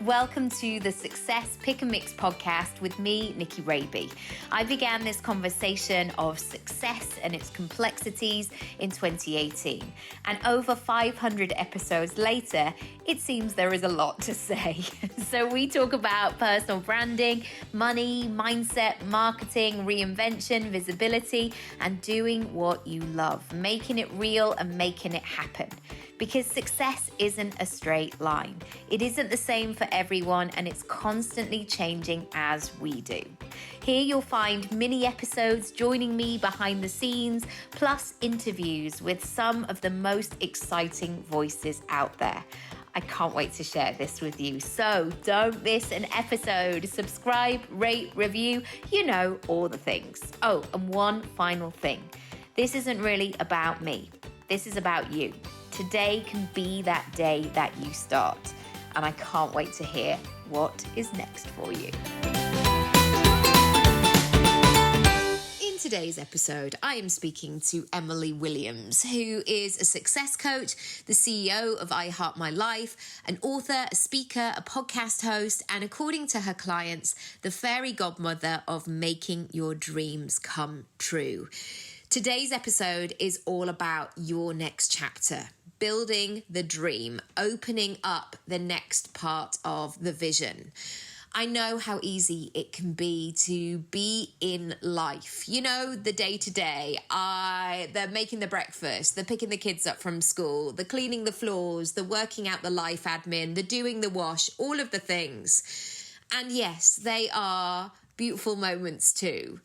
welcome to the Success Pick and Mix podcast with me, Nikki Raby. I began this conversation of success and its complexities in 2018. And over 500 episodes later, it seems there is a lot to say. So we talk about personal branding, money, mindset, marketing, reinvention, visibility, and doing what you love, making it real and making it happen. Because success isn't a straight line. It isn't the same for everyone, and it's constantly changing as we do. Here you'll find mini episodes joining me behind the scenes, plus interviews with some of the most exciting voices out there. I can't wait to share this with you. So don't miss an episode. Subscribe, rate, review, all the things. Oh, and one final thing. This isn't really about me. This is about you. Today can be that day that you start, and I can't wait to hear what is next for you. In today's episode, I am speaking to Emily Williams, who is a success coach, the CEO of I Heart My Life, an author, a speaker, a podcast host, and according to her clients, the fairy godmother of making your dreams come true. Today's episode is all about your next chapter, building the dream, opening up the next part of the vision. I know how easy it can be to be in life, the day-to-day, the making the breakfast, the picking the kids up from school, the cleaning the floors, the working out the life admin, the doing the wash, all of the things. And yes, they are beautiful moments too,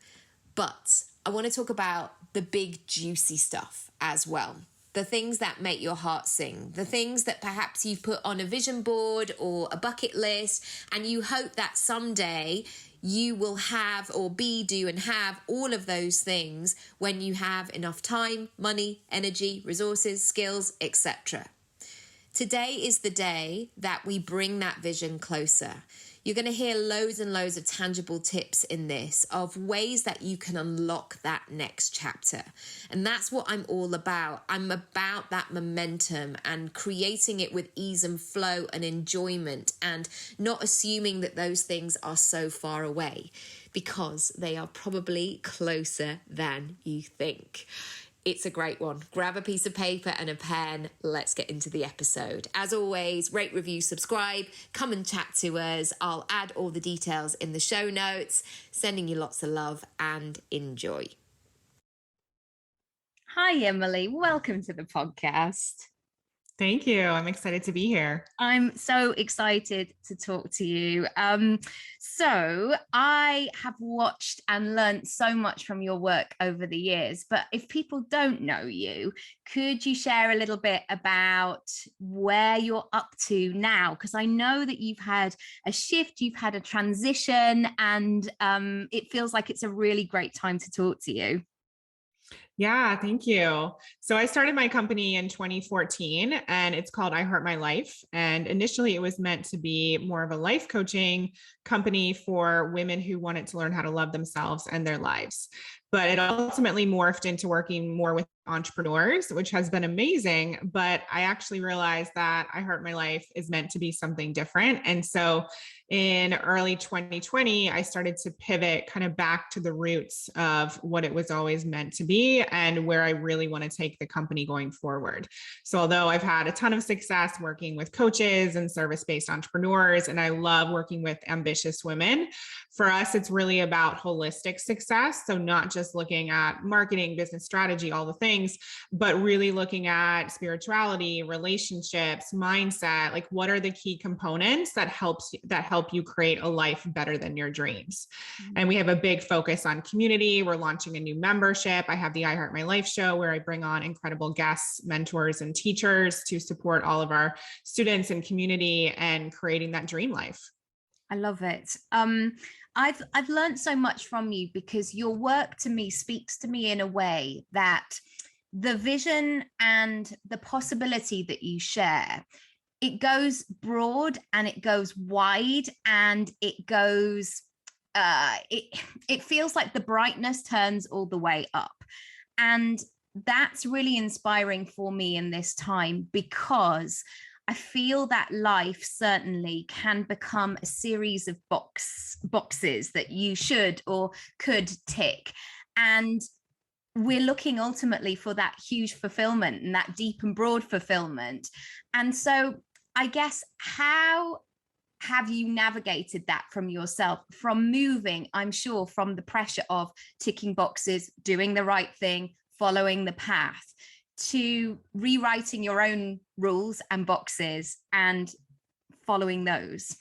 but I want to talk about the big juicy stuff as well. The things that make your heart sing, the things that perhaps you've put on a vision board or a bucket list, and you hope that someday you will have or do and have all of those things when you have enough time, money, energy, resources, skills, etc. Today is the day that we bring that vision closer. You're going to hear loads and loads of tangible tips in this of ways that you can unlock that next chapter. And that's what I'm all about. I'm about that momentum and creating it with ease and flow and enjoyment, and not assuming that those things are so far away, because they are probably closer than you think. It's a great one. Grab a piece of paper and a pen. Let's get into the episode. As always, rate, review, subscribe. Come and chat to us. I'll add all the details in the show notes. Sending you lots of love and enjoy. Hi, Emily. Welcome to the podcast. Thank you. I'm excited to be here. I'm so excited to talk to you. So I have watched and learned so much from your work over the years, but if people don't know you, could you share a little bit about where you're up to now? Because I know that you've had a shift, you've had a transition, and it feels like it's a really great time to talk to you. Yeah, thank you. So I started my company in 2014 and it's called I Heart My Life. And initially it was meant to be more of a life coaching company for women who wanted to learn how to love themselves and their lives. But it ultimately morphed into working more with entrepreneurs, which has been amazing. But I actually realized that I Heart My Life is meant to be something different. And so in early 2020, I started to pivot kind of back to the roots of what it was always meant to be and where I really want to take the company going forward. So although I've had a ton of success working with coaches and service-based entrepreneurs, and I love working with ambitious women, for us, it's really about holistic success. So not just looking at marketing, business strategy, all the things, but really looking at spirituality, relationships, mindset, like what are the key components that help you create a life better than your dreams. And we have a big focus on community. We're launching a new membership. I have the I Heart My Life show where I bring on incredible guests, mentors, and teachers to support all of our students and community and creating that dream life. I love it. I've learned so much from you because your work to me speaks to me in a way that the vision and the possibility that you share, it goes broad and it goes wide and it goes, it feels like the brightness turns all the way up. And that's really inspiring for me in this time, because I feel that life certainly can become a series of boxes that you should or could tick. And we're looking ultimately for that huge fulfillment and that deep and broad fulfillment. And so I guess, how have you navigated that from yourself, from moving, I'm sure, from the pressure of ticking boxes, doing the right thing, following the path, to rewriting your own rules and boxes and following those?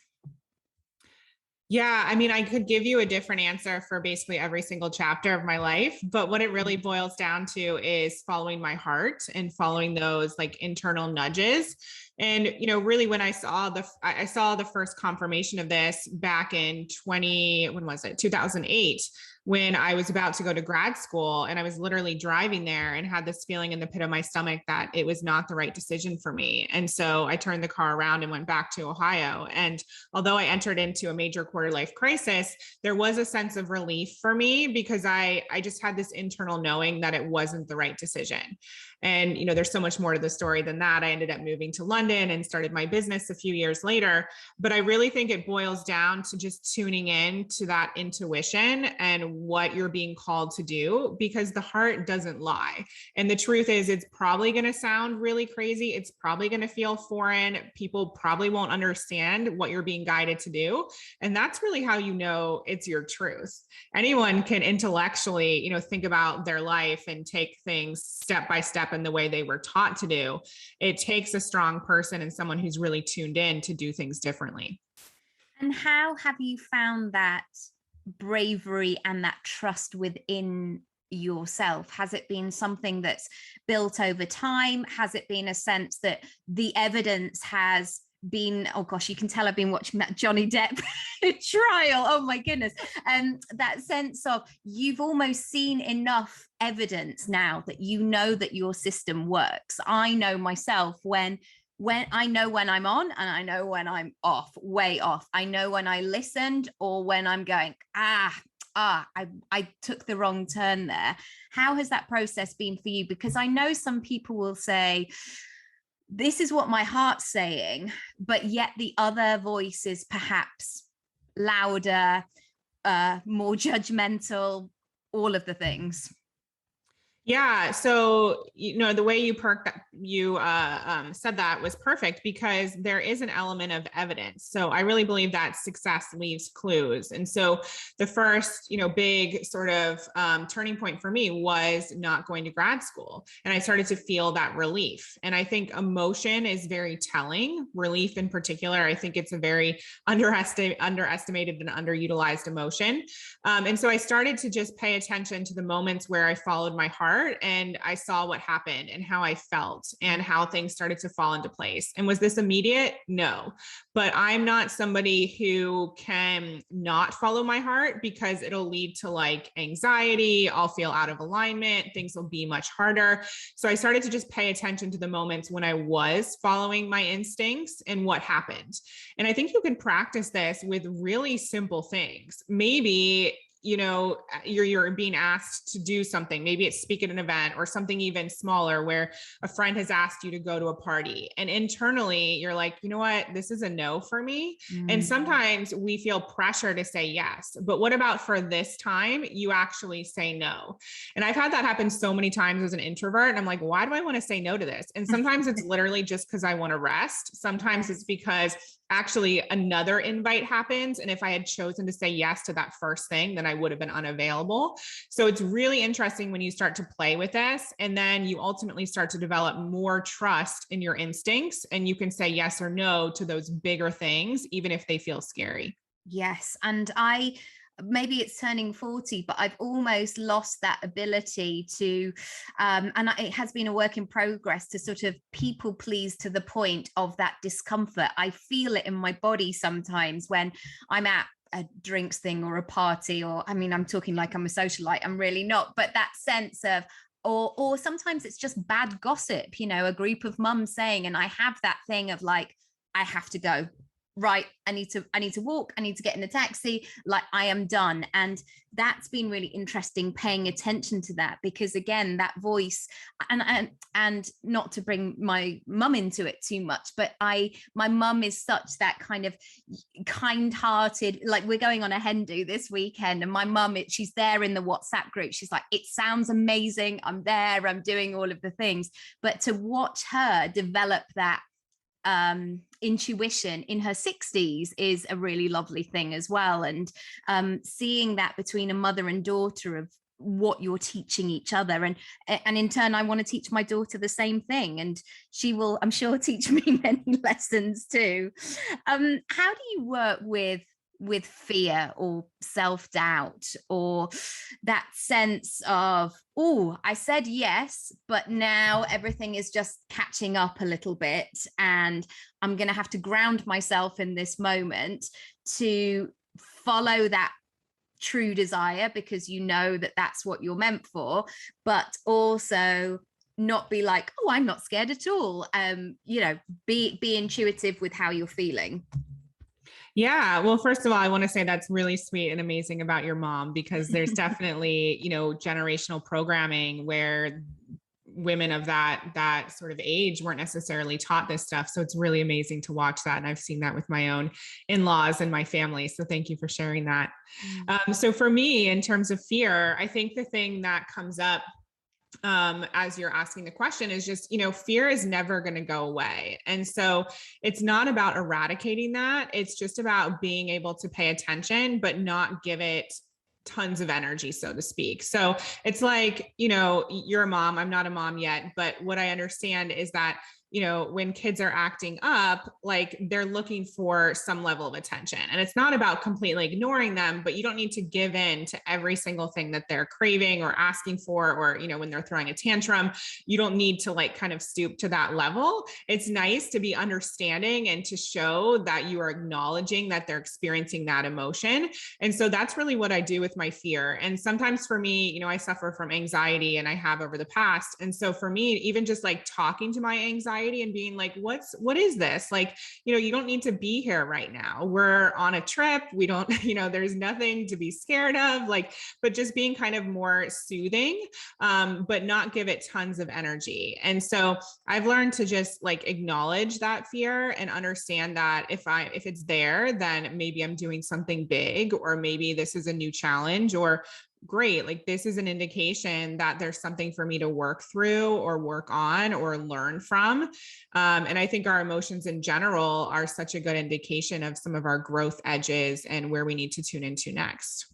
Yeah, I mean, I could give you a different answer for basically every single chapter of my life, but what it really boils down to is following my heart and following those like internal nudges. And really, when I saw the first confirmation of this back in 2008, when I was about to go to grad school, and I was literally driving there and had this feeling in the pit of my stomach that it was not the right decision for me. And so I turned the car around and went back to Ohio. And although I entered into a major quarter life crisis, there was a sense of relief for me because I just had this internal knowing that it wasn't the right decision. And, there's so much more to the story than that. I ended up moving to London and started my business a few years later. But I really think it boils down to just tuning in to that intuition and what you're being called to do, because the heart doesn't lie. And the truth is, it's probably going to sound really crazy. It's probably going to feel foreign. People probably won't understand what you're being guided to do. And that's really how you know it's your truth. Anyone can intellectually, think about their life and take things step by step in the way they were taught to do. It takes a strong person and someone who's really tuned in to do things differently. And how have you found that bravery and that trust within yourself? Has it been something that's built over time? Has it been a sense that the evidence has been, oh gosh, you can tell I've been watching that Johnny Depp trial, oh my goodness, and that sense of you've almost seen enough evidence now that you know that your system works? I know myself, when I know when I'm on and I know when I'm off, way off. I know when I listened or when I'm going, I took the wrong turn there. How has that process been for you? Because I know some people will say, this is what my heart's saying, but yet the other voice is perhaps louder, more judgmental, all of the things. Yeah. So, the way you said that was perfect, because there is an element of evidence. So I really believe that success leaves clues. And so the first, big sort of turning point for me was not going to grad school. And I started to feel that relief. And I think emotion is very telling, relief in particular. I think it's a very underestimated and underutilized emotion. And so I started to just pay attention to the moments where I followed my heart and I saw what happened and how I felt and how things started to fall into place. And was this immediate? No, but I'm not somebody who can not follow my heart, because it'll lead to like anxiety. I'll feel out of alignment. Things will be much harder. So I started to just pay attention to the moments when I was following my instincts and what happened. And I think you can practice this with really simple things. Maybe you're being asked to do something. Maybe it's speak at an event, or something even smaller where a friend has asked you to go to a party. And internally you're like, you know what, this is a no for me. And sometimes we feel pressure to say yes, but what about for this time, you actually say no? And I've had that happen so many times as an introvert. And I'm like, why do I want to say no to this? And sometimes it's literally just because I want to rest. Sometimes it's because actually another invite happens. And if I had chosen to say yes to that first thing, then I would have been unavailable. So it's really interesting when you start to play with this, and then you ultimately start to develop more trust in your instincts, and you can say yes or no to those bigger things, even if they feel scary. Yes. And maybe it's turning 40, but I've almost lost that ability to, it has been a work in progress to sort of people please to the point of that discomfort. I feel it in my body sometimes when I'm at a drinks thing or a party, or I'm talking like I'm a socialite. I'm really not, but that sense of, or sometimes it's just bad gossip, a group of mums saying, and I have that thing of like, I have to go. right, I need to walk, I need to get in a taxi, like I am done. And that's been really interesting, paying attention to that, because again, that voice, and not to bring my mum into it too much, but my mum is such that kind of kind-hearted, like we're going on a hen do this weekend, and my mum, she's there in the WhatsApp group, she's like, it sounds amazing, I'm there, I'm doing all of the things. But to watch her develop that intuition in her 60s is a really lovely thing as well. And seeing that between a mother and daughter of what you're teaching each other, and in turn I want to teach my daughter the same thing, and she will, I'm sure, teach me many lessons too. How do you work with fear or self-doubt, or that sense of, oh, I said yes, but now everything is just catching up a little bit, and I'm going to have to ground myself in this moment to follow that true desire, because you know that that's what you're meant for, but also not be like, oh, I'm not scared at all. Be intuitive with how you're feeling. Yeah. Well, first of all, I want to say that's really sweet and amazing about your mom, because there's definitely, generational programming where women of that sort of age weren't necessarily taught this stuff. So it's really amazing to watch that. And I've seen that with my own in-laws and my family. So thank you for sharing that. So for me, in terms of fear, I think the thing that comes up as you're asking the question is just, fear is never going to go away. And so it's not about eradicating that. It's just about being able to pay attention, but not give it tons of energy, so to speak. So it's like, you're a mom. I'm not a mom yet, but what I understand is that when kids are acting up, like they're looking for some level of attention, and it's not about completely ignoring them, but you don't need to give in to every single thing that they're craving or asking for, or, when they're throwing a tantrum, you don't need to like kind of stoop to that level. It's nice to be understanding and to show that you are acknowledging that they're experiencing that emotion. And so that's really what I do with my fear. And sometimes for me, I suffer from anxiety, and I have over the past. And so for me, even just like talking to my anxiety and being like, what is this? Like, you don't need to be here right now. We're on a trip. We don't, there's nothing to be scared of, like, but just being kind of more soothing, but not give it tons of energy. And so I've learned to just like acknowledge that fear and understand that if it's there, then maybe I'm doing something big, or maybe this is a new challenge, or great, like this is an indication that there's something for me to work through or work on or learn from. And I think our emotions in general are such a good indication of some of our growth edges and where we need to tune into next.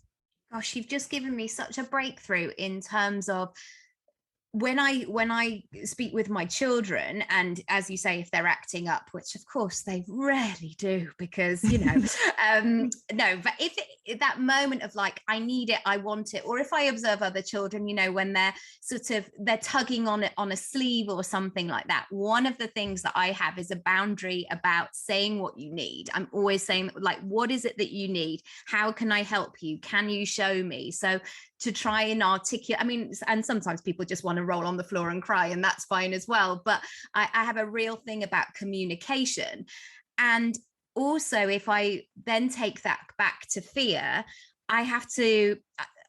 Gosh, you've just given me such a breakthrough in terms of when I speak with my children, and as you say, if they're acting up, which of course they rarely do, because no, but if that moment of like, I need it, I want it, or if I observe other children, when they're tugging on it on a sleeve or something like that, one of the things that I have is a boundary about saying what you need. I'm always saying, like, what is it that you need? How can I help you? Can you show me? So to try and articulate, and sometimes people just want to roll on the floor and cry, and that's fine as well. But I have a real thing about communication. And also, if I then take that back to fear, I have to,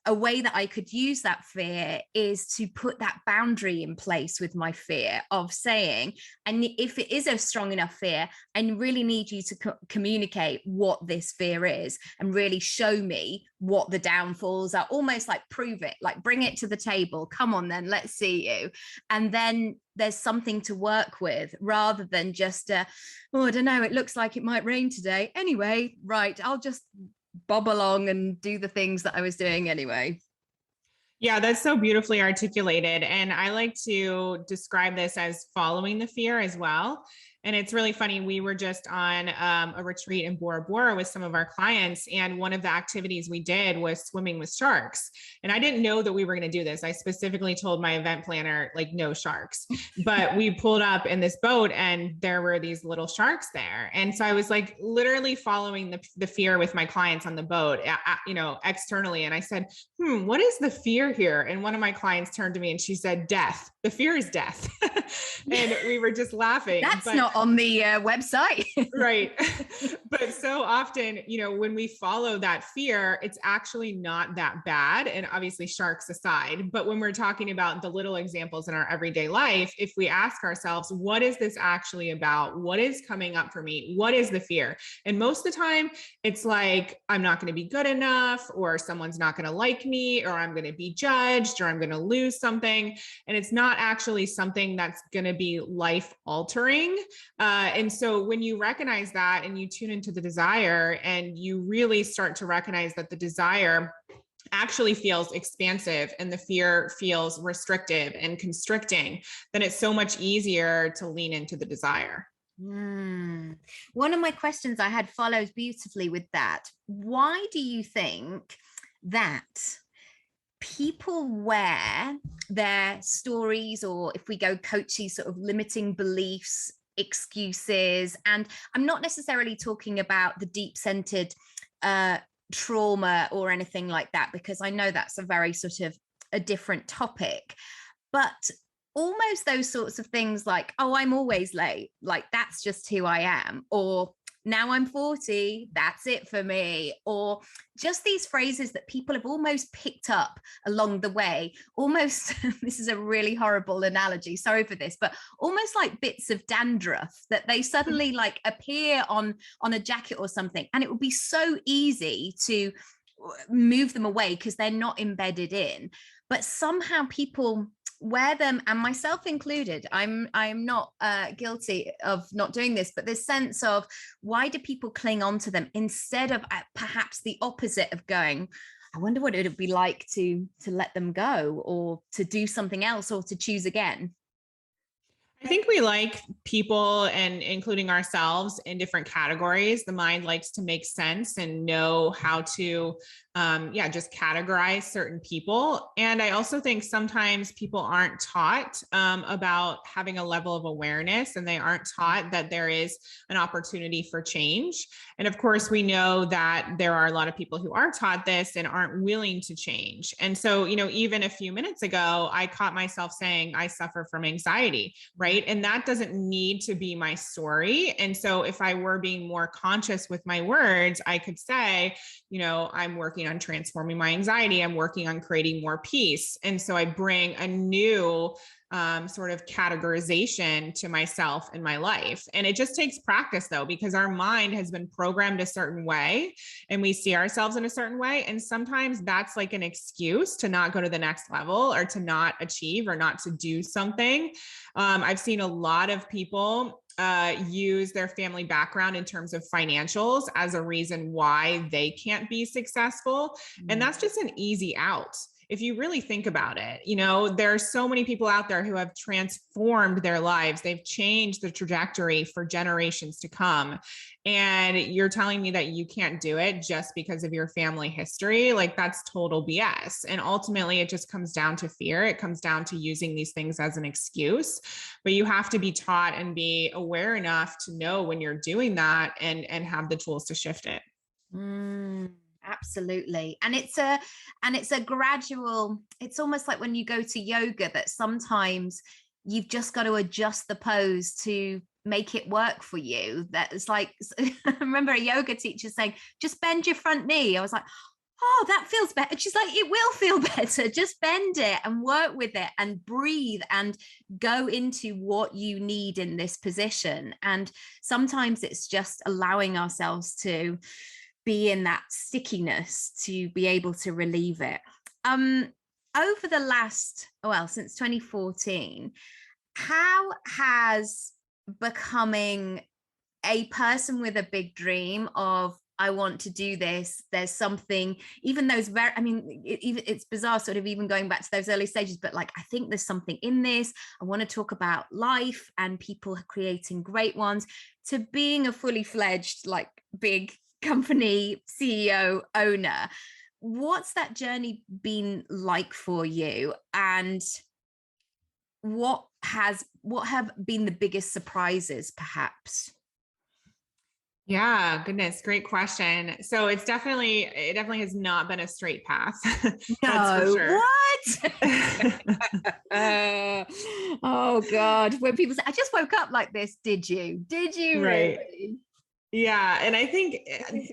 a way that I could use that fear is to put that boundary in place with my fear of saying, and if it is a strong enough fear, I really need you to communicate what this fear is and really show me what the downfalls are, almost like prove it, like bring it to the table. Come on, then let's see you. And then there's something to work with, rather than just, I don't know, it looks like it might rain today. Anyway, right, I'll just bob along and do the things that I was doing anyway. Yeah, that's so beautifully articulated. And I like to describe this as following the fear as well. And it's really funny. We were just on a retreat in Bora Bora with some of our clients. And one of the activities we did was swimming with sharks. And I didn't know that we were going to do this. I specifically told my event planner, like, no sharks. But we pulled up in this boat and there were these little sharks there. And so I was like literally following the fear with my clients on the boat, externally. And I said, what is the fear here? And one of my clients turned to me and she said, death. The fear is death. And we were just laughing. That's not not on the website. Right. But so often, when we follow that fear, it's actually not that bad. And obviously sharks aside, but when we're talking about the little examples in our everyday life, if we ask ourselves, what is this actually about? What is coming up for me? What is the fear? And most of the time it's like, I'm not going to be good enough, or someone's not going to like me, or I'm going to be judged, or I'm going to lose something. And it's not actually something that's going to be life altering. And so when you recognize that and you tune into the desire, and you really start to recognize that the desire actually feels expansive and the fear feels restrictive and constricting, then it's so much easier to lean into the desire. One of my questions I had follows beautifully with that. Why do you think that people wear their stories, or if we go coachy, sort of limiting beliefs, excuses, and I'm not necessarily talking about the deep-centered trauma or anything like that, because I know that's a very sort of a different topic, but almost those sorts of things like, oh, I'm always late, like that's just who I am, or now I'm 40, that's it for me, or just these phrases that people have almost picked up along the way, almost this is a really horrible analogy, sorry for this, but almost like bits of dandruff that they suddenly like appear on a jacket or something, and it would be so easy to move them away because they're not embedded in, but somehow people wear them, and myself included. I'm not guilty of not doing this, but this sense of, why do people cling on to them instead of perhaps the opposite of going, I wonder what it would be like to let them go, or to do something else, or to choose again? I think we like people, and including ourselves, in different categories. The mind likes to make sense and know how to, just categorize certain people. And I also think sometimes people aren't taught about having a level of awareness, and they aren't taught that there is an opportunity for change. And of course, we know that there are a lot of people who are taught this and aren't willing to change. And so, even a few minutes ago, I caught myself saying, I suffer from anxiety, right? And that doesn't need to be my story. And so if I were being more conscious with my words, I could say, I'm working on transforming my anxiety. I'm working on creating more peace. And so I bring a new sort of categorization to myself and my life. And it just takes practice though, because our mind has been programmed a certain way and we see ourselves in a certain way. And sometimes that's like an excuse to not go to the next level, or to not achieve, or not to do something. I've seen a lot of people use their family background in terms of financials as a reason why they can't be successful. And that's just an easy out. If you really think about it, there are so many people out there who have transformed their lives. They've changed the trajectory for generations to come. And you're telling me that you can't do it just because of your family history? Like, that's total BS. And ultimately, it just comes down to fear. It comes down to using these things as an excuse. But you have to be taught and be aware enough to know when you're doing that, and have the tools to shift it. Absolutely. And it's a gradual, it's almost like when you go to yoga, that sometimes you've just got to adjust the pose to make it work for you. That it's like, I remember a yoga teacher saying, just bend your front knee. I was like, oh, that feels better. She's like, it will feel better. Just bend it and work with it and breathe and go into what you need in this position. And sometimes it's just allowing ourselves to be in that stickiness to be able to relieve it. Over the last, since 2014, how has becoming a person with a big dream of, I want to do this, there's something, even those very, it's bizarre sort of even going back to those early stages, but like, I think there's something in this. I want to talk about life and people creating great ones, to being a fully fledged, like, big company CEO owner. What's that journey been like for you, and what have been the biggest surprises perhaps? Yeah, goodness, great question. So it definitely has not been a straight path. That's for No, sure. what? Uh, oh God. When people say, I just woke up like this, did you? Did you Right. really? Yeah. And I think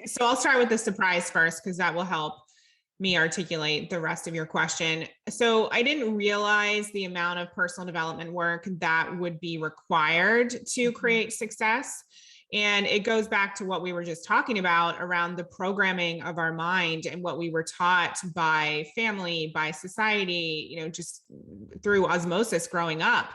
so. I'll start with the surprise first, because that will help me articulate the rest of your question. So I didn't realize the amount of personal development work that would be required to create success. And it goes back to what we were just talking about around the programming of our mind and what we were taught by family, by society, just through osmosis growing up.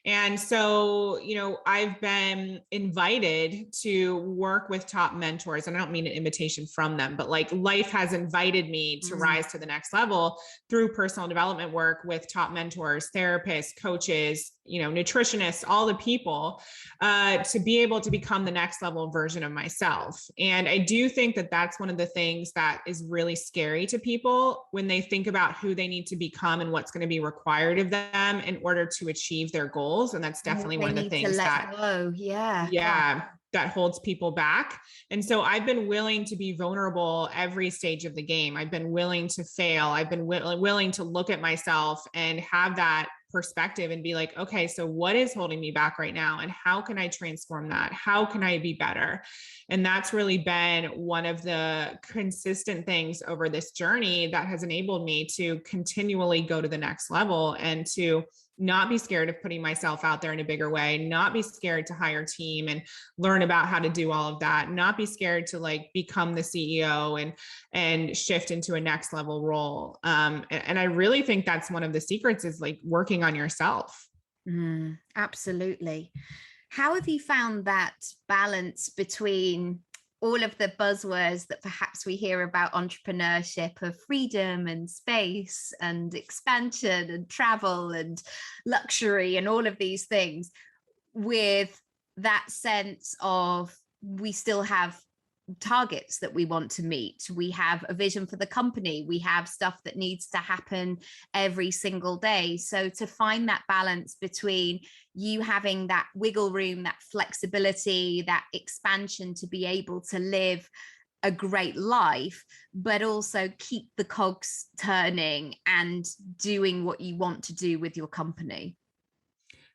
And so, I've been invited to work with top mentors. And I don't mean an invitation from them, but like life has invited me to rise to the next level through personal development work with top mentors, therapists, coaches, nutritionists, all the people, to be able to become the next level version of myself. And I do think that that's one of the things that is really scary to people when they think about who they need to become and what's going to be required of them in order to achieve their goals. And that's definitely They one of the need to things let that, go. Yeah. yeah, that holds people back. And so I've been willing to be vulnerable every stage of the game. I've been willing to fail. I've been willing to look at myself and have that perspective and be like, okay, so what is holding me back right now? And how can I transform that? How can I be better? And that's really been one of the consistent things over this journey that has enabled me to continually go to the next level and to not be scared of putting myself out there in a bigger way, not be scared to hire a team and learn about how to do all of that, not be scared to like become the CEO and shift into a next level role. And I really think that's one of the secrets is like working on yourself. Absolutely. How have you found that balance between all of the buzzwords that perhaps we hear about entrepreneurship of freedom and space and expansion and travel and luxury and all of these things, with that sense of we still have targets that we want to meet, we have a vision for the company, we have stuff that needs to happen every single day? So to find that balance between you having that wiggle room, that flexibility, that expansion to be able to live a great life, but also keep the cogs turning and doing what you want to do with your company.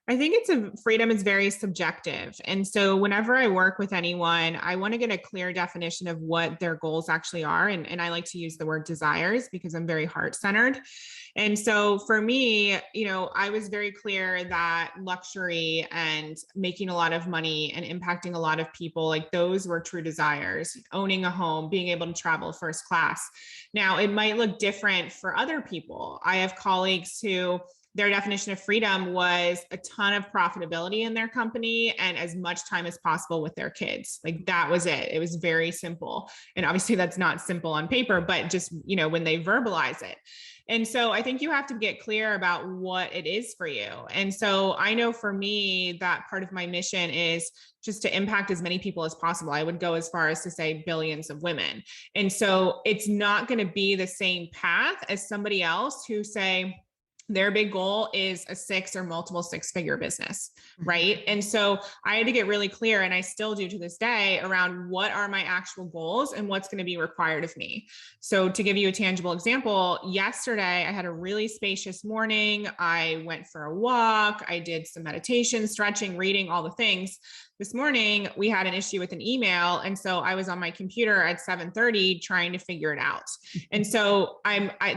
I think freedom is very subjective. And so whenever I work with anyone, I want to get a clear definition of what their goals actually are. And I like to use the word desires because I'm very heart-centered. And so for me, I was very clear that luxury and making a lot of money and impacting a lot of people, like those were true desires. Owning a home, being able to travel first class. Now, it might look different for other people. I have colleagues who their definition of freedom was a ton of profitability in their company and as much time as possible with their kids. Like that was it. It was very simple. And obviously that's not simple on paper, but just, when they verbalize it. And so I think you have to get clear about what it is for you. And so I know for me that part of my mission is just to impact as many people as possible. I would go as far as to say billions of women. And so it's not going to be the same path as somebody else who say, their big goal is a 6 or multiple 6-figure business, right? And so I had to get really clear, and I still do to this day, around what are my actual goals and what's going to be required of me. So to give you a tangible example, yesterday I had a really spacious morning. I went for a walk. I did some meditation, stretching, reading, all the things. This morning we had an issue with an email. And so I was on my computer at 7:30 trying to figure it out. And so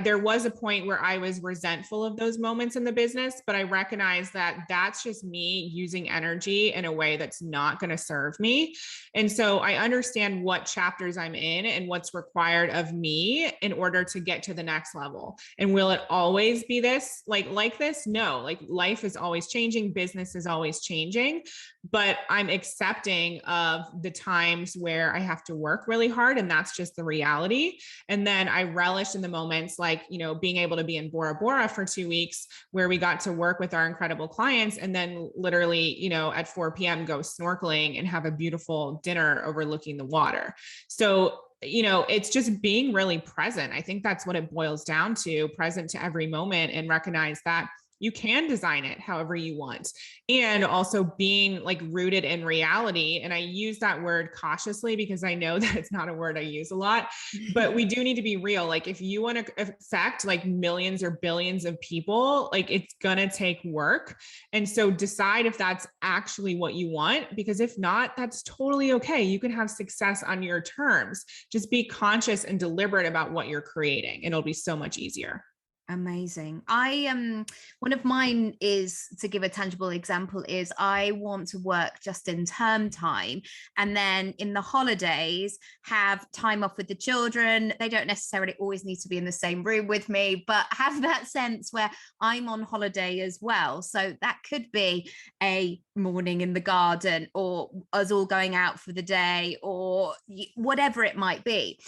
there was a point where I was resentful of those moments in the business, but I recognize that that's just me using energy in a way that's not going to serve me. And so I understand what chapters I'm in and what's required of me in order to get to the next level. And will it always be this like this? No, like life is always changing. Business is always changing, but I'm accepting of the times where I have to work really hard, and that's just the reality. And then I relish in the moments like, being able to be in Bora Bora for 2 weeks where we got to work with our incredible clients, and then literally, at 4 p.m. go snorkeling and have a beautiful dinner overlooking the water. So it's just being really present. I think that's what it boils down to, present to every moment, and recognize that you can design it however you want. And also being like rooted in reality. And I use that word cautiously because I know that it's not a word I use a lot, but we do need to be real. Like if you want to affect like millions or billions of people, like it's going to take work. And so decide if that's actually what you want, because if not, that's totally okay. You can have success on your terms. Just be conscious and deliberate about what you're creating. It'll be so much easier. Amazing. One of mine is, to give a tangible example, is I want to work just in term time and then in the holidays have time off with the children. They don't necessarily always need to be in the same room with me, but have that sense where I'm on holiday as well. So that could be a morning in the garden, or us all going out for the day, or whatever it might be.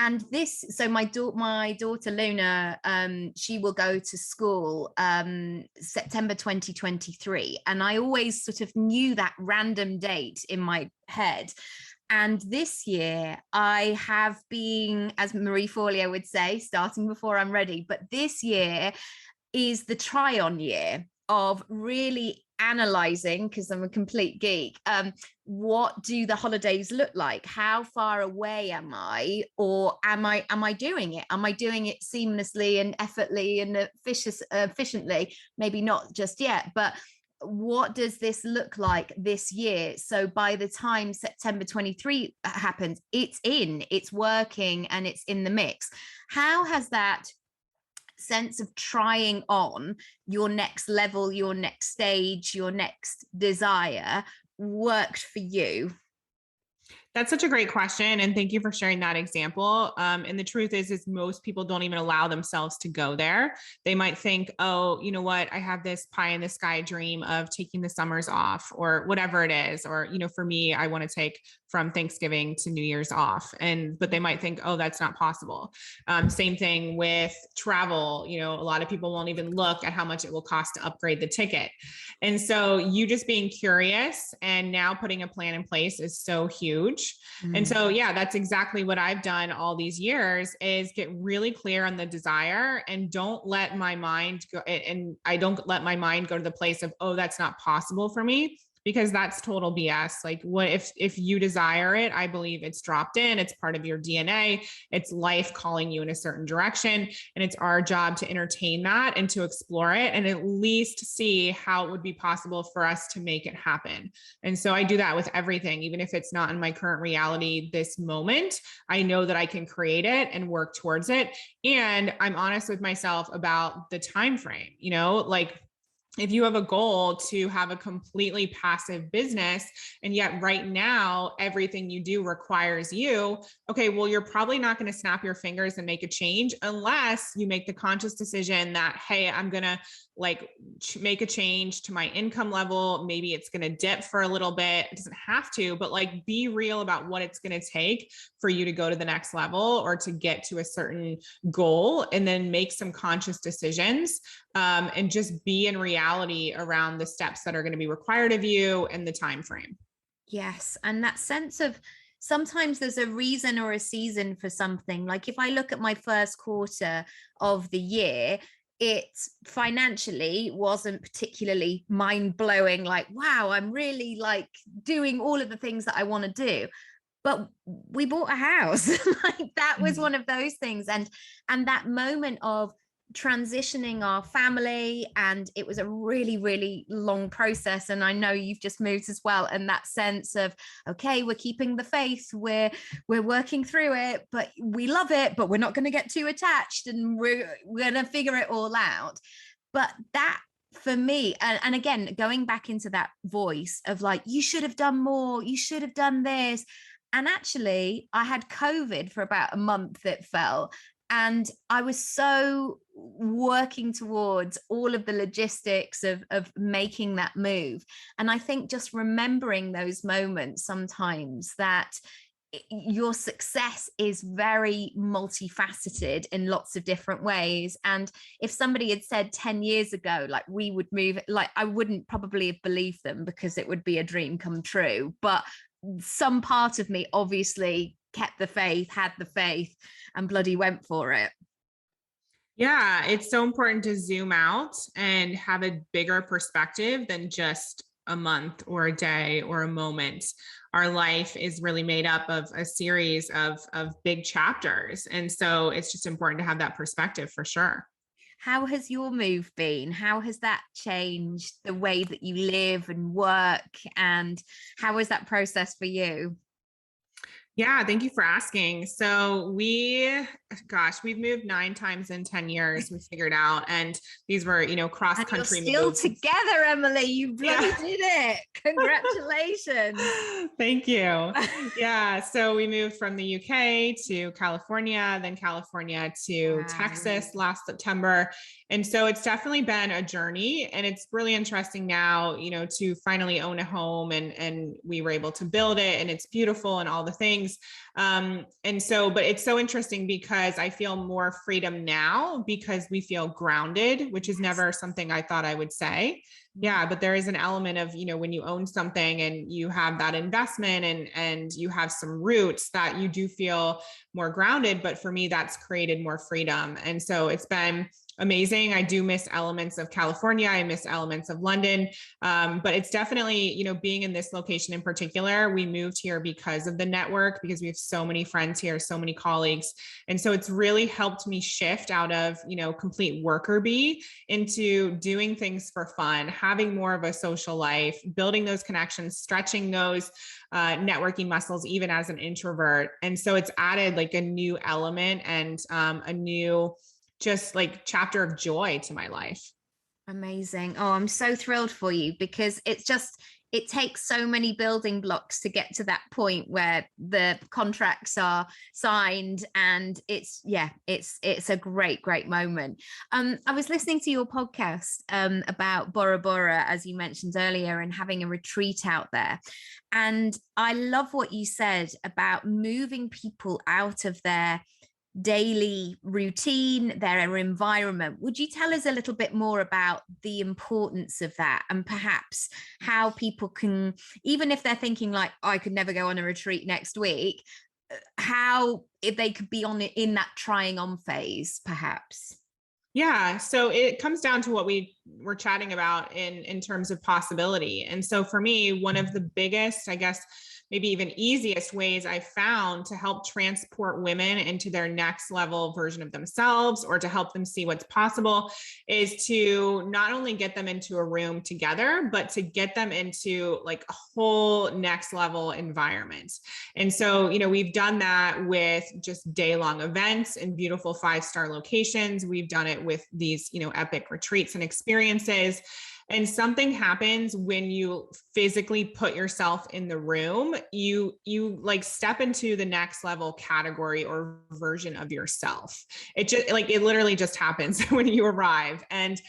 And this, so my daughter Luna, she will go to school September 2023. And I always sort of knew that random date in my head. And this year I have been, as Marie Forleo would say, starting before I'm ready. But this year is the try-on year of really analyzing, because I'm a complete geek, what do the holidays look like? How far away am I? Or am I doing it? Am I doing it seamlessly and effortlessly and efficiently? Maybe not just yet, but what does this look like this year? So by the time September 23 happens, it's working and it's in the mix. How has that sense of trying on your next level, your next stage, your next desire worked for you? That's such a great question. And thank you for sharing that example. And the truth is most people don't even allow themselves to go there. They might think, oh, you know what? I have this pie in the sky dream of taking the summers off, or whatever it is. Or, for me, I want to take from Thanksgiving to New Year's off. But they might think, oh, that's not possible. Same thing with travel. A lot of people won't even look at how much it will cost to upgrade the ticket. And so you just being curious and now putting a plan in place is so huge. And so, yeah, that's exactly what I've done all these years, is get really clear on the desire and don't let my mind go. And I don't let my mind go to the place of, oh, that's not possible for me, because that's total BS. Like, what if you desire it? I believe it's dropped in, it's part of your DNA, it's life calling you in a certain direction. And it's our job to entertain that and to explore it and at least see how it would be possible for us to make it happen. And so I do that with everything, even if it's not in my current reality this moment. I know that I can create it and work towards it. And I'm honest with myself about the time frame, like, if you have a goal to have a completely passive business, and yet right now everything you do requires you, okay, well, you're probably not going to snap your fingers and make a change unless you make the conscious decision that, hey, I'm going to make a change to my income level. Maybe it's going to dip for a little bit. It doesn't have to, but be real about what it's going to take for you to go to the next level or to get to a certain goal, and then make some conscious decisions, and just be in reality around the steps that are going to be required of you and the time frame. Yes. And that sense of, sometimes there's a reason or a season for something. Like if I look at my first quarter of the year, it financially wasn't particularly mind-blowing, like, wow, I'm really doing all of the things that I want to do. But we bought a house. That was one of those things. And that moment of transitioning our family, and it was a really, really long process. And I know you've just moved as well, and that sense of, okay, we're keeping the faith, we're working through it, but we love it, but we're not going to get too attached, and we're going to figure it all out. But that, for me, and again, going back into that voice of you should have done more, you should have done this. And actually I had COVID for about a month, it felt. And I was so working towards all of the logistics of making that move. And I think just remembering those moments sometimes, that your success is very multifaceted in lots of different ways. And if somebody had said 10 years ago, we would move, I wouldn't probably have believed them, because it would be a dream come true. But some part of me obviously kept the faith, had the faith, and bloody went for it. Yeah, it's so important to zoom out and have a bigger perspective than just a month or a day or a moment. Our life is really made up of a series of big chapters. And so it's just important to have that perspective for sure. How has your move been? How has that changed the way that you live and work? And how was that process for you? Yeah, thank you for asking. So we've moved 9 times in 10 years, we figured out. And these were, cross And you're country still moves. together, Emily. You bloody Yeah. did it. Congratulations. Thank you. Yeah. So we moved from the UK to California, then California to Wow. Texas last September. And so it's definitely been a journey, and it's really interesting now, to finally own a home, and we were able to build it, and it's beautiful and all the things. But it's so interesting because I feel more freedom now because we feel grounded, which is never something I thought I would say. Yeah, but there is an element of, when you own something and you have that investment and you have some roots, that you do feel more grounded. But for me, that's created more freedom. And so it's been amazing. I do miss elements of California. I miss elements of London. But it's definitely, being in this location in particular, we moved here because of the network, because we have so many friends here, so many colleagues. And so it's really helped me shift out of, complete worker bee into doing things for fun, having more of a social life, building those connections, stretching those networking muscles, even as an introvert. And so it's added like a new element and a new just like chapter of joy to my life. Amazing. Oh, I'm so thrilled for you because it takes so many building blocks to get to that point where the contracts are signed, and it's a great moment. I was listening to your podcast about Bora Bora, as you mentioned earlier, and having a retreat out there. And I love what you said about moving people out of their daily routine, their environment. Would you tell us a little bit more about the importance of that, and perhaps how people can, even if they're thinking like, oh, I could never go on a retreat next week, how if they could be on it in that trying on phase, perhaps? Yeah. So it comes down to what we were chatting about in terms of possibility. And so for me, one of the biggest, I guess, maybe even easiest ways I found to help transport women into their next level version of themselves, or to help them see what's possible, is to not only get them into a room together, but to get them into like a whole next level environment. And so, we've done that with just day-long events in beautiful 5-star locations. We've done it with these, epic retreats and experiences. And something happens when you physically put yourself in the room. You like step into the next level category or version of yourself. It literally just happens when you arrive. And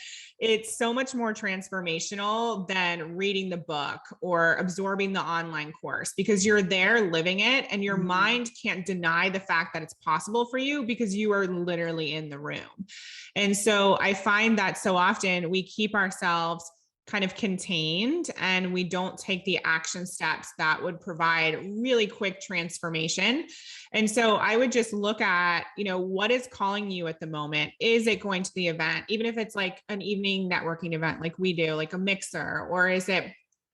it's so much more transformational than reading the book or absorbing the online course, because you're there living it, and your mind can't deny the fact that it's possible for you because you are literally in the room. And so I find that so often we keep ourselves kind of contained, and we don't take the action steps that would provide really quick transformation. And so I would just look at, what is calling you at the moment? Is it going to the event, even if it's like an evening networking event like we do, like a mixer, or is it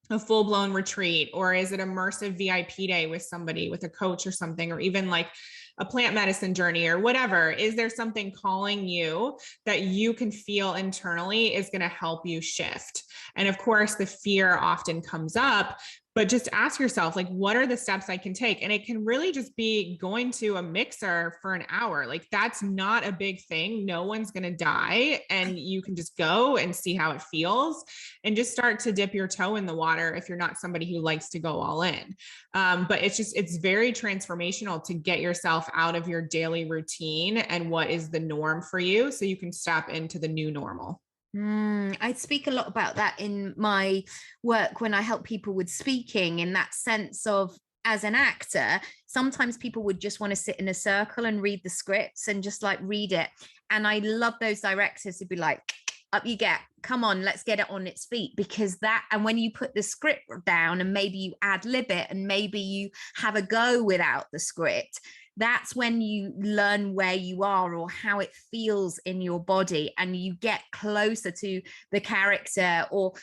a full-blown retreat, or is it immersive VIP day with somebody, with a coach or something, or even like a plant medicine journey or whatever? Is there something calling you that you can feel internally is going to help you shift? And of course, the fear often comes up, but just ask yourself, like, what are the steps I can take? And it can really just be going to a mixer for an hour. Like, that's not a big thing. No one's going to die. And you can just go and see how it feels, and just start to dip your toe in the water if you're not somebody who likes to go all in. But it's very transformational to get yourself out of your daily routine and what is the norm for you, so you can step into the new normal. I speak a lot about that in my work when I help people with speaking, in that sense of, as an actor, sometimes people would just want to sit in a circle and read the scripts and just like read it. And I love those directors who'd be like, up you get, come on, let's get it on its feet. Because and when you put the script down and maybe you ad lib it and maybe you have a go without the script, that's when you learn where you are or how it feels in your body, and you get closer to the character, or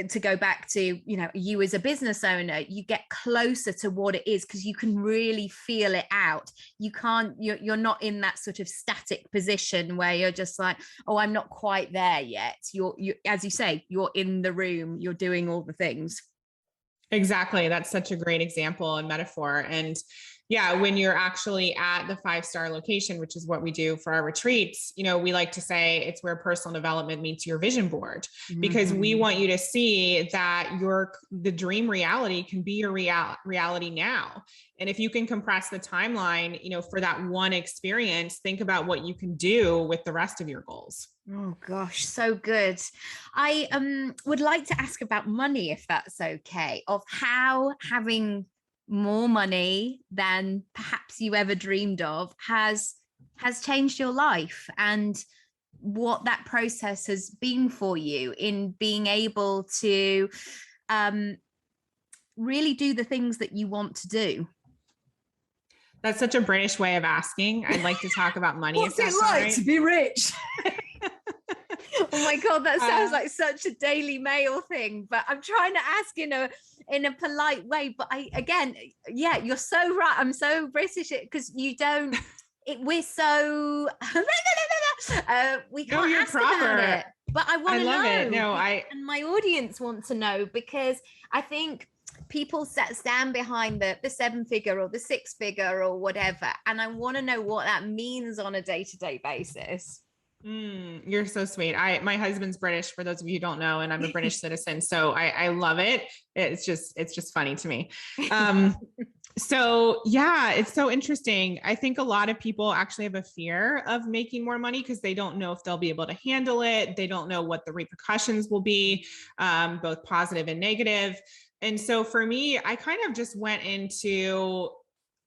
to go back to, you know, you as a business owner, you get closer to what it is because you can really feel it out. You can't, you're not in that sort of static position where you're just like, oh, I'm not quite there yet. You as you say, you're in the room, you're doing all the things. Exactly. That's such a great example and metaphor. And yeah, when you're actually at the 5-star location, which is what we do for our retreats, you know, we like to say it's where personal development meets your vision board, because we want you to see that the dream reality can be your reality now. And if you can compress the timeline, you know, for that one experience, think about what you can do with the rest of your goals. Oh gosh, so good. I would like to ask about money, if that's okay, of how having more money than perhaps you ever dreamed of has changed your life, and what that process has been for you in being able to really do the things that you want to do. That's such a British way of asking. I'd like to talk about money. What's it like to be rich? Oh my God, that sounds like such a Daily Mail thing, but I'm trying to ask in a polite way. But yeah, you're so right. I'm so British because you don't, we're so, we can't ask about it. But I want to know. It. No, and my audience wants to know, because I think people stand behind the 7-figure or the 6-figure or whatever. And I want to know what that means on a day-to-day basis. You're so sweet. My husband's British, for those of you who don't know, and I'm a British citizen. So I love it. It's just funny to me. So yeah, it's so interesting. I think a lot of people actually have a fear of making more money because they don't know if they'll be able to handle it. They don't know what the repercussions will be, both positive and negative. And so for me, I kind of just went into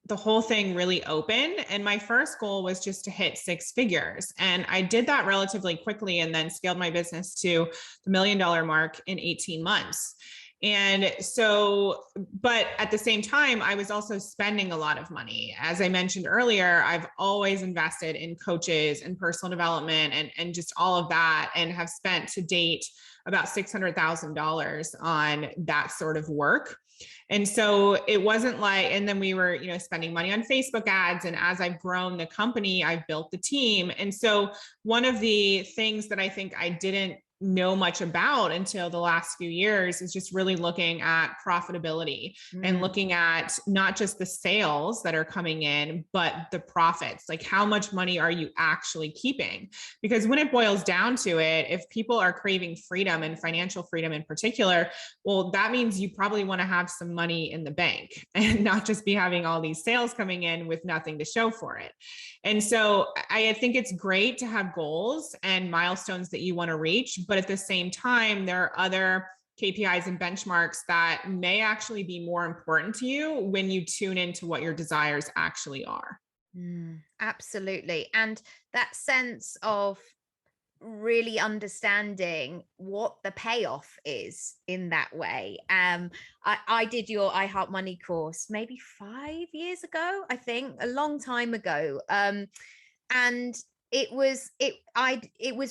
the whole thing really open. And my first goal was just to hit 6 figures. And I did that relatively quickly and then scaled my business to the $1 million mark in 18 months. And so, but at the same time, I was also spending a lot of money. As I mentioned earlier, I've always invested in coaches and personal development and just all of that, and have spent to date about $600,000 on that sort of work. And so it wasn't like, and then we were, you know, spending money on Facebook ads. And as I've grown the company, I've built the team. And so one of the things that I think I didn't know much about until the last few years is just really looking at profitability and looking at not just the sales that are coming in, but the profits. Like, how much money are you actually keeping? Because when it boils down to it, if people are craving freedom and financial freedom in particular, well, that means you probably want to have some money in the bank and not just be having all these sales coming in with nothing to show for it. And so I think it's great to have goals and milestones that you want to reach, but at the same time, there are other KPIs and benchmarks that may actually be more important to you when you tune into what your desires actually are. Absolutely. And that sense of really understanding what the payoff is in that way. I did your I Heart Money course maybe 5 years ago, I think, a long time ago. And it was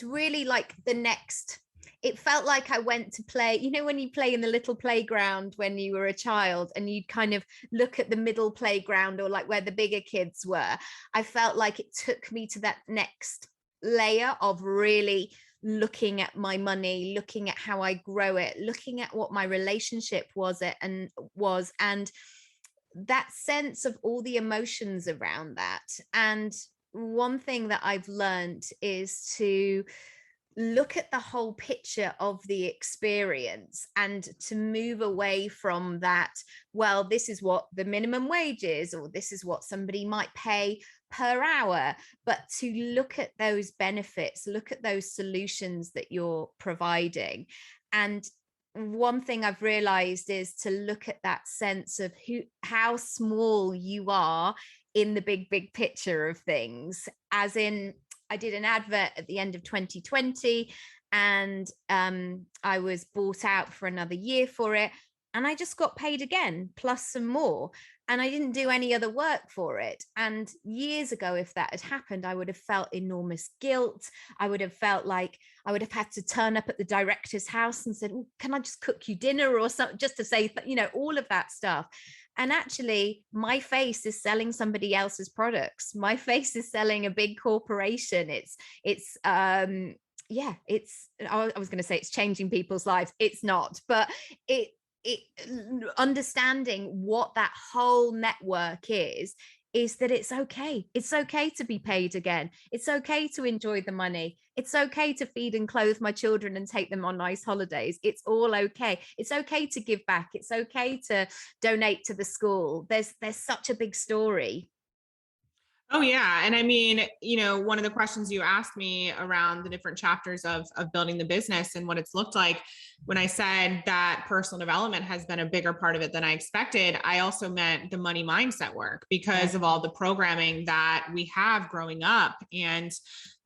really like the next, it felt like I went to play, you know, when you play in the little playground when you were a child and you'd kind of look at the middle playground or like where the bigger kids were. I felt like it took me to that next layer of really looking at my money, looking at how I grow it, looking at what my relationship was and that sense of all the emotions around that. And one thing that I've learned is to look at the whole picture of the experience and to move away from that, well, this is what the minimum wage is, or this is what somebody might pay per hour, but to look at those benefits, look at those solutions that you're providing. And one thing I've realized is to look at that sense of how small you are in the big picture of things. As in, I did an advert at the end of 2020 and I was bought out for another year for it. And I just got paid again, plus some more. and I didn't do any other work for it. And years ago, if that had happened, I would have felt enormous guilt. I would have felt like I would have had to turn up at the director's house and said, "Oh, can I just cook you dinner or something?" Just to say, all of that stuff. And actually, my face is selling somebody else's products. My face is selling a big corporation. I was going to say it's changing people's lives. It's not, but it understanding what that whole network is that it's okay. It's okay to be paid again. It's okay to enjoy the money. It's okay to feed and clothe my children and take them on nice holidays. It's all okay. It's okay to give back. It's okay to donate to the school. There's such a big story. Oh yeah. And I mean, one of the questions you asked me around the different chapters of building the business and what it's looked like, when I said that personal development has been a bigger part of it than I expected, I also meant the money mindset work because of all the programming that we have growing up and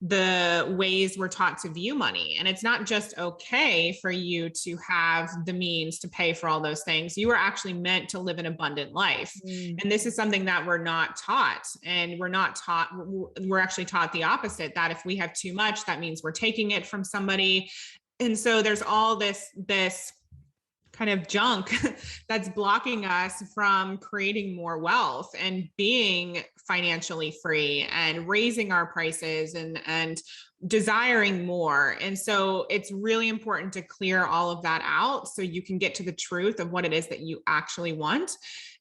the ways we're taught to view money. And it's not just okay for you to have the means to pay for all those things. You are actually meant to live an abundant life. And this is something that we're not taught. And we're actually taught the opposite, that if we have too much, that means we're taking it from somebody. And so there's all this kind of junk that's blocking us from creating more wealth and being financially free and raising our prices and desiring more. And so it's really important to clear all of that out so you can get to the truth of what it is that you actually want.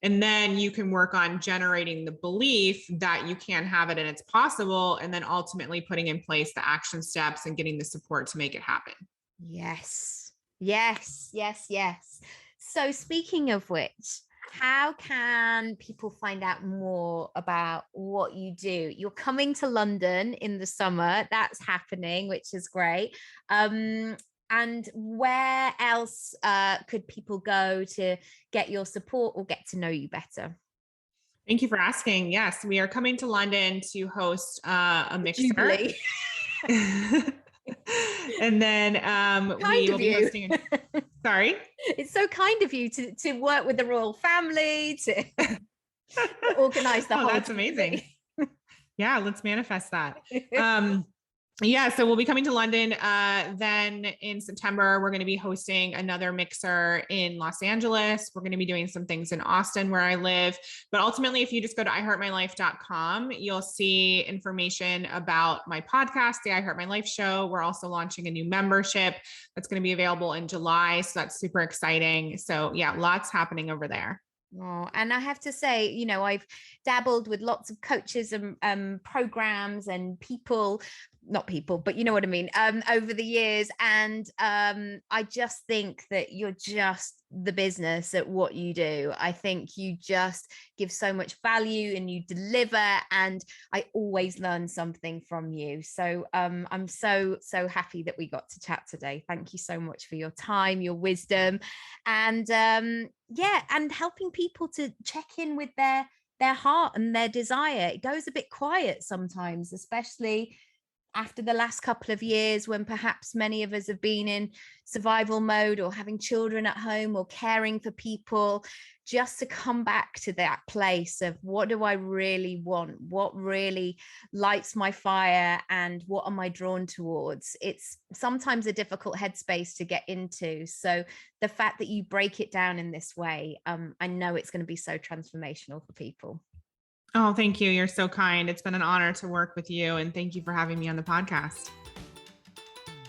And then you can work on generating the belief that you can have it and it's possible. And then ultimately putting in place the action steps and getting the support to make it happen. Yes. So speaking of which, how can people find out more about what you do? You're coming to London in the summer. That's happening, which is great. And where else could people go to get your support or get to know you better? Thank you for asking. Yes, we are coming to London to host a mixer. And then we will be hosting. Sorry? It's so kind of you to work with the royal family, to organize the whole. That's amazing. Yeah, let's manifest that. Yeah, so we'll be coming to London. Then in September, we're going to be hosting another mixer in Los Angeles. We're going to be doing some things in Austin where I live. But ultimately, if you just go to iheartmylife.com, you'll see information about my podcast, the I Heart My Life show. We're also launching a new membership that's going to be available in July. So that's super exciting. So yeah, lots happening over there. Oh, and I have to say, I've dabbled with lots of coaches and programs and not people, but you know what I mean, over the years. And I just think that you're just the business at what you do. I think you just give so much value and you deliver, and I always learn something from you. So I'm so happy that we got to chat today. Thank you so much for your time, your wisdom, and and helping people to check in with their heart and their desire. It goes a bit quiet sometimes, especially after the last couple of years when perhaps many of us have been in survival mode or having children at home or caring for people, just to come back to that place of what do I really want? What really lights my fire and what am I drawn towards? It's sometimes a difficult headspace to get into. So the fact that you break it down in this way, I know it's going to be so transformational for people. Oh, thank you. You're so kind. It's been an honor to work with you. And thank you for having me on the podcast.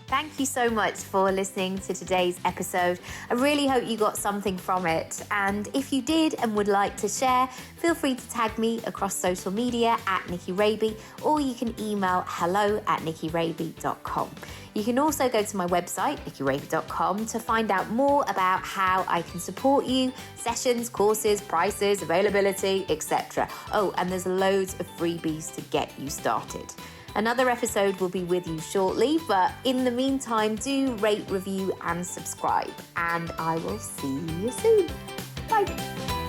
Thank you so much for listening to today's episode. I really hope you got something from it. And if you did and would like to share, feel free to tag me across social media at Nikki Raby, or you can email hello@nikkiraby.com. You can also go to my website, nikkiraby.com, to find out more about how I can support you, sessions, courses, prices, availability, etc. Oh, and there's loads of freebies to get you started. Another episode will be with you shortly, but in the meantime, do rate, review, and subscribe. And I will see you soon. Bye.